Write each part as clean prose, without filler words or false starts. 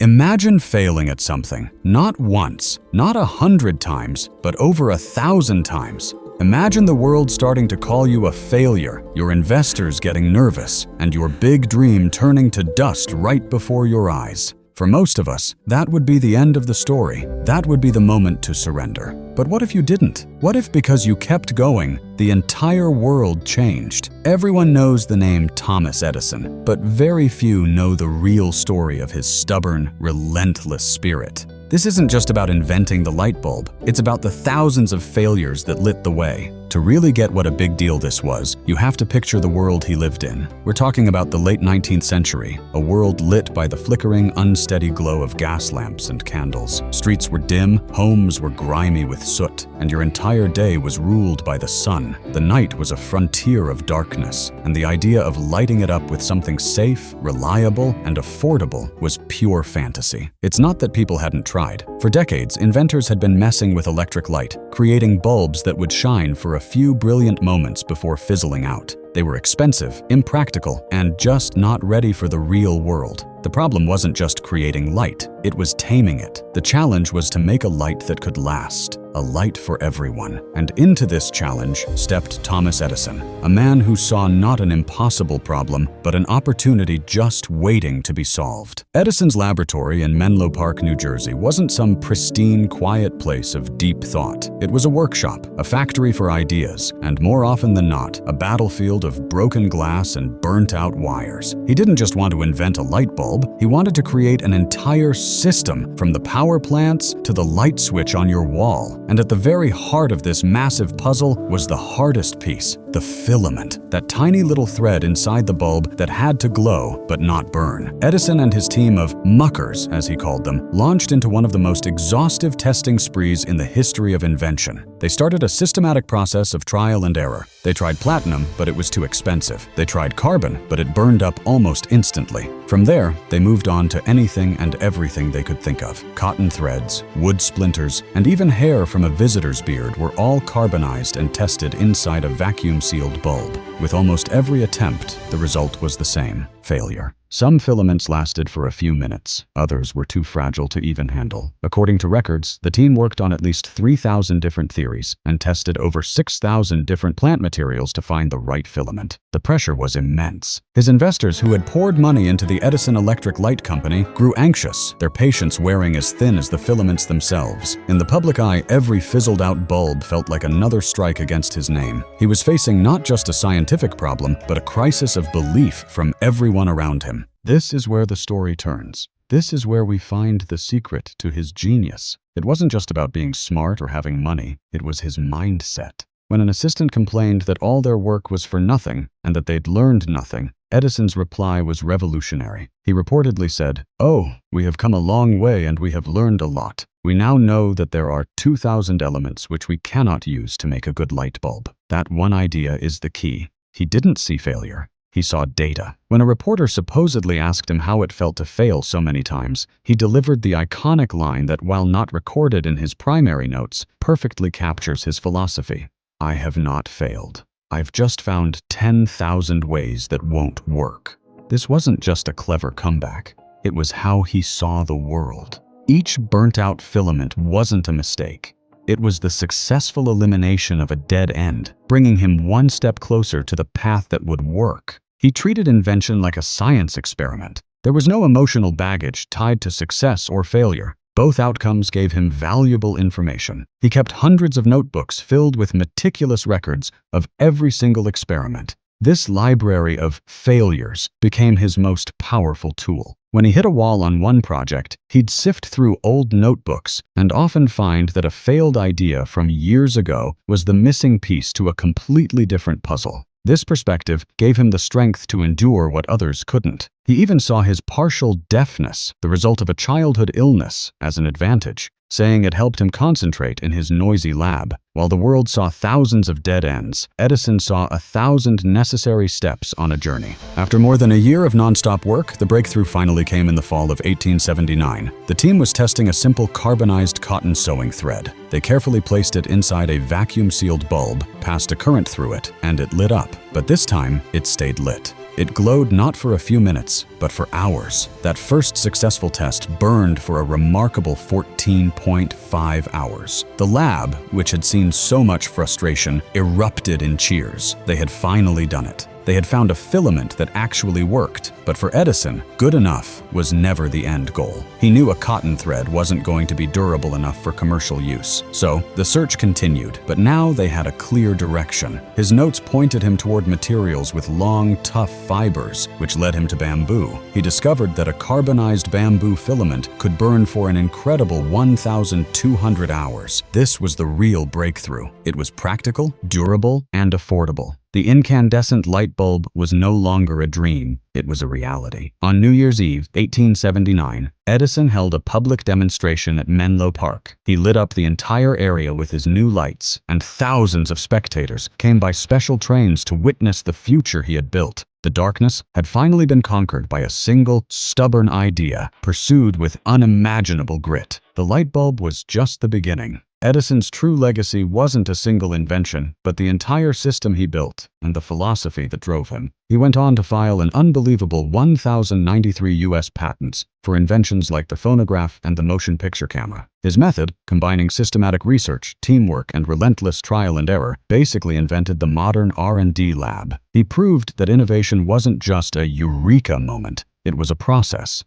Imagine failing at something, not once, not 100 times, but over 1,000 times. Imagine the world starting to call you a failure, your investors getting nervous, and your big dream turning to dust right before your eyes. For most of us, that would be the end of the story. That would be the moment to surrender. But what if you didn't? What if because you kept going, the entire world changed? Everyone knows the name Thomas Edison, but very few know the real story of his stubborn, relentless spirit. This isn't just about inventing the light bulb, it's about the thousands of failures that lit the way. To really get what a big deal this was, you have to picture the world he lived in. We're talking about the late 19th century, a world lit by the flickering, unsteady glow of gas lamps and candles. Streets were dim, homes were grimy with soot, and your entire day was ruled by the sun. The night was a frontier of darkness, and the idea of lighting it up with something safe, reliable, and affordable was pure fantasy. It's not that people hadn't tried. For decades, inventors had been messing with electric light, creating bulbs that would shine for a few brilliant moments before fizzling out. They were expensive, impractical, and just not ready for the real world. The problem wasn't just creating light, it was taming it. The challenge was to make a light that could last, a light for everyone. And into this challenge stepped Thomas Edison, a man who saw not an impossible problem, but an opportunity just waiting to be solved. Edison's laboratory in Menlo Park, New Jersey wasn't some pristine, quiet place of deep thought. It was a workshop, a factory for ideas, and more often than not, a battlefield of broken glass and burnt-out wires. He didn't just want to invent a light bulb, he wanted to create an entire system, from the power plants to the light switch on your wall. And at the very heart of this massive puzzle was the hardest piece, the filament, that tiny little thread inside the bulb that had to glow but not burn. Edison and his team of muckers, as he called them, launched into one of the most exhaustive testing sprees in the history of invention. They started a systematic process of trial and error. They tried platinum, but it was too expensive. They tried carbon, but it burned up almost instantly. From there, they moved on to anything and everything they could think of. Cotton threads, wood splinters, and even hair from a visitor's beard were all carbonized and tested inside a vacuum-sealed bulb. With almost every attempt, the result was the same: failure. Some filaments lasted for a few minutes. Others were too fragile to even handle. According to records, the team worked on at least 3,000 different theories and tested over 6,000 different plant materials to find the right filament. The pressure was immense. His investors, who had poured money into the Edison Electric Light Company, grew anxious, their patience wearing as thin as the filaments themselves. In the public eye, every fizzled-out bulb felt like another strike against his name. He was facing not just a scientific problem, but a crisis of belief from everyone around him. This is where the story turns. This is where we find the secret to his genius. It wasn't just about being smart or having money, it was his mindset. When an assistant complained that all their work was for nothing and that they'd learned nothing, Edison's reply was revolutionary. He reportedly said, "Oh, we have come a long way and we have learned a lot. We now know that there are 2,000 elements which we cannot use to make a good light bulb. That one idea is the key." He didn't see failure. He saw data. When a reporter supposedly asked him how it felt to fail so many times, he delivered the iconic line that, while not recorded in his primary notes, perfectly captures his philosophy. "I have not failed. I've just found 10,000 ways that won't work." This wasn't just a clever comeback. It was how he saw the world. Each burnt-out filament wasn't a mistake. It was the successful elimination of a dead end, bringing him one step closer to the path that would work. He treated invention like a science experiment. There was no emotional baggage tied to success or failure. Both outcomes gave him valuable information. He kept hundreds of notebooks filled with meticulous records of every single experiment. This library of failures became his most powerful tool. When he hit a wall on one project, he'd sift through old notebooks and often find that a failed idea from years ago was the missing piece to a completely different puzzle. This perspective gave him the strength to endure what others couldn't. He even saw his partial deafness, the result of a childhood illness, as an advantage, saying it helped him concentrate in his noisy lab. While the world saw thousands of dead ends, Edison saw 1,000 necessary steps on a journey. After more than a year of nonstop work, the breakthrough finally came in the fall of 1879. The team was testing a simple carbonized cotton sewing thread. They carefully placed it inside a vacuum-sealed bulb, passed a current through it, and it lit up. But this time, it stayed lit. It glowed not for a few minutes, but for hours. That first successful test burned for a remarkable 14.5 hours. The lab, which had seen so much frustration, erupted in cheers. They had finally done it. They had found a filament that actually worked. But for Edison, good enough was never the end goal. He knew a cotton thread wasn't going to be durable enough for commercial use. So the search continued, but now they had a clear direction. His notes pointed him toward materials with long, tough fibers, which led him to bamboo. He discovered that a carbonized bamboo filament could burn for an incredible 1,200 hours. This was the real breakthrough. It was practical, durable, and affordable. The incandescent light bulb was no longer a dream, it was a reality. On New Year's Eve, 1879, Edison held a public demonstration at Menlo Park. He lit up the entire area with his new lights, and thousands of spectators came by special trains to witness the future he had built. The darkness had finally been conquered by a single, stubborn idea, pursued with unimaginable grit. The light bulb was just the beginning. Edison's true legacy wasn't a single invention, but the entire system he built and the philosophy that drove him. He went on to file an unbelievable 1,093 U.S. patents for inventions like the phonograph and the motion picture camera. His method, combining systematic research, teamwork, and relentless trial and error, basically invented the modern R&D lab. He proved that innovation wasn't just a eureka moment. It was a process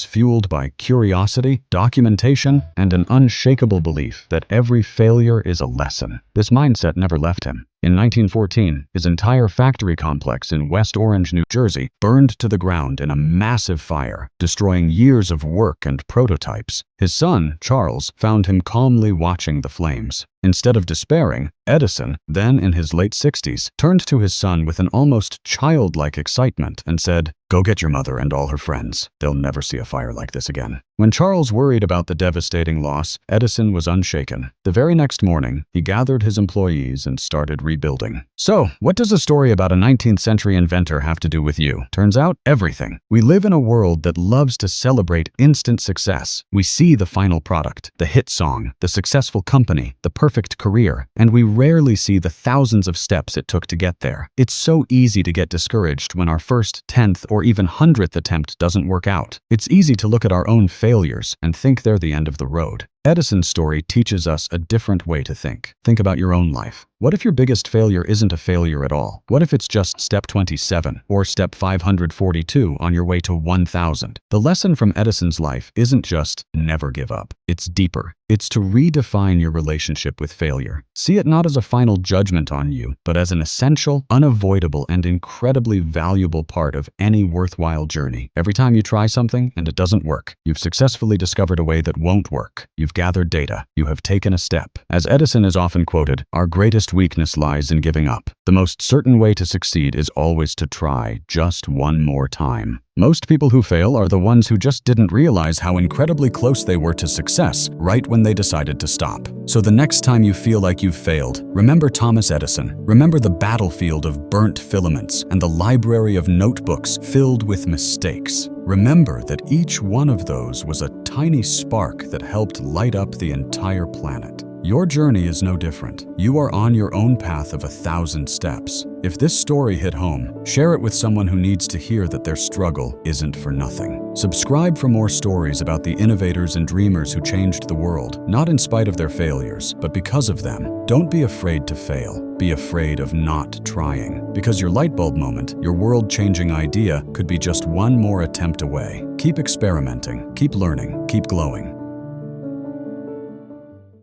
fueled by curiosity, documentation, and an unshakable belief that every failure is a lesson. This mindset never left him. In 1914, his entire factory complex in West Orange, New Jersey, burned to the ground in a massive fire, destroying years of work and prototypes. His son, Charles, found him calmly watching the flames. Instead of despairing, Edison, then in his late 60s, turned to his son with an almost childlike excitement and said, "Go get your mother and all her friends. They'll never see a fire like this again." When Charles worried about the devastating loss, Edison was unshaken. The very next morning, he gathered his employees and started rebuilding. So, what does a story about a 19th century inventor have to do with you? Turns out, everything. We live in a world that loves to celebrate instant success. We see the final product, the hit song, the successful company, the perfect career, and we rarely see the thousands of steps it took to get there. It's so easy to get discouraged when our first, 10th, or even 100th attempt doesn't work out. It's easy to look at our own failures and think they're the end of the road. Edison's story teaches us a different way to think. Think about your own life. What if your biggest failure isn't a failure at all? What if it's just step 27 or step 542 on your way to 1,000? The lesson from Edison's life isn't just never give up. It's deeper. It's to redefine your relationship with failure. See it not as a final judgment on you, but as an essential, unavoidable, and incredibly valuable part of any worthwhile journey. Every time you try something and it doesn't work, you've successfully discovered a way that won't work. You've gathered data. You have taken a step. As Edison is often quoted, our greatest weakness lies in giving up. The most certain way to succeed is always to try just one more time. Most people who fail are the ones who just didn't realize how incredibly close they were to success right when they decided to stop. So the next time you feel like you've failed, remember Thomas Edison. Remember the battlefield of burnt filaments and the library of notebooks filled with mistakes. Remember that each one of those was a tiny spark that helped light up the entire planet. Your journey is no different. You are on your own path of 1,000 steps. If this story hit home, share it with someone who needs to hear that their struggle isn't for nothing. Subscribe for more stories about the innovators and dreamers who changed the world, not in spite of their failures, but because of them. Don't be afraid to fail. Be afraid of not trying. Because your light bulb moment, your world-changing idea, could be just one more attempt away. Keep experimenting, keep learning, keep glowing.